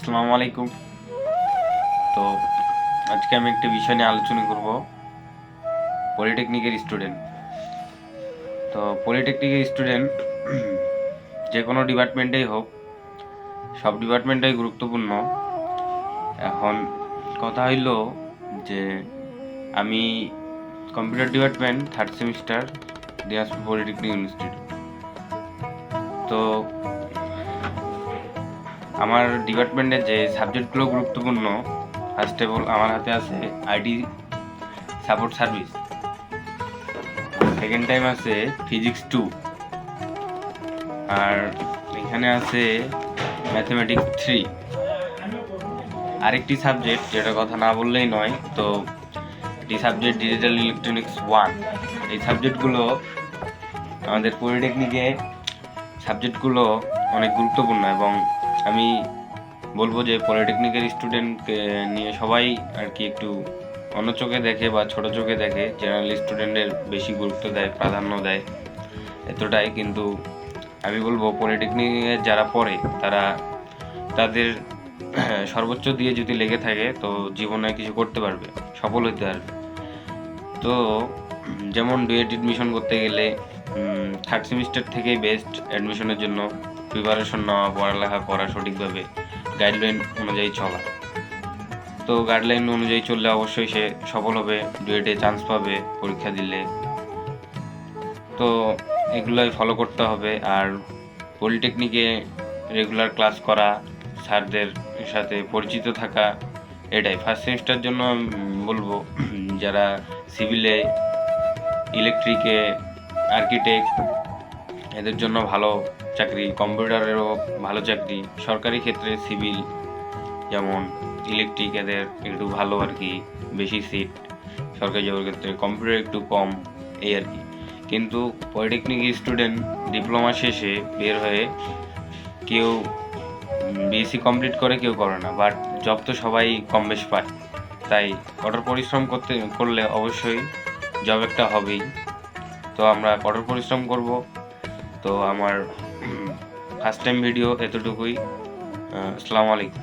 আসসালামু আলাইকুম। তো আজকে আমি একটা বিষয় নিয়ে আলোচনা করব, পলিটেকনিকের স্টুডেন্ট। তো পলিটেকনিকের স্টুডেন্ট যে কোনো ডিপার্টমেন্টেই হোক, সব ডিপার্টমেন্টটাই গুরুত্বপূর্ণ। এখন কথা হইল যে আমি computer department 3rd semester, Dinajpur polytechnic institute. তো আমার ডিপার্টমেন্টের যে সাবজেক্টগুলো গুরুত্বপূর্ণ, ফার্স্ট অফ অল আমার হাতে আছে IT support service, second time আছে ফিজিক্স 2, আর এখানে আছে ম্যাথমেটিক্স 3। আরেকটি সাবজেক্ট যেটা কথা না বললেই নয়, তো এটি সাবজেক্ট ডিজিটাল ইলেকট্রনিক্স 1। এই সাবজেক্টগুলো আমাদের পলিটেকনিকে সাবজেক্টগুলো অনেক গুরুত্বপূর্ণ, এবং আমি বলবো যে পলিটেকনিকের স্টুডেন্টকে নিয়ে সবাই আর কি একটু অন্য চোখে দেখে বা ছোট চোখে দেখে, জেনারেল স্টুডেন্টের বেশি গুরুত্ব দেয়, প্রাধান্য দেয়, এতটাই। কিন্তু আমি বলবো পলিটেকনিকে যারা পড়ে তারা তাদের সর্বোচ্চ দিয়ে যদি লেগে থাকে তো জীবনে কিছু করতে পারবে, সফল হতে পারবে। তো যেমন ডুয়েট এডমিশন করতে গেলে 3rd সেমিস্টার থেকেই বেস্ট অ্যাডমিশনের জন্য প্রিপারেশন নেওয়া, পড়ালেখা করা, সঠিকভাবে গাইডলাইন অনুযায়ী চলা। তো গাইডলাইন অনুযায়ী চললে অবশ্যই সে সফল হবে, ডুয়েটে চান্স পাবে পরীক্ষা দিলে। তো এগুলোই ফলো করতে হবে। আর পলিটেকনিকে রেগুলার ক্লাস করা, স্যারদের সাথে পরিচিত থাকা, এটাই ফার্স্ট সেমিস্টার জন্য বলবো। যারা সিভিলে, ইলেকট্রিকে, আর্কিটেক্ট, এদের জন্য ভালো চাকরি, কম্পিউটারেরও ভালো চাকরি, সরকারি ক্ষেত্রে সিভিল যেমন ইলেকট্রিক এদের একটু ভালো আর কি, বেশি সিট, সরকারি জবের ক্ষেত্রে কম্পিউটার একটু কম, এই আর কি। কিন্তু পলিটেকনিক স্টুডেন্ট ডিপ্লোমা শেষে বের হয়ে কেউ বিএসসি কমপ্লিট করে, কেউ করে না, বাট জব তো সবাই কম বেশ পায়। তাই কঠোর পরিশ্রম করলে অবশ্যই জব একটা হবেই। তো আমরা কঠোর পরিশ্রম করব। তো আমার ফার্স্ট টাইম ভিডিও এতটুকুই। আসসালামু আলাইকুম।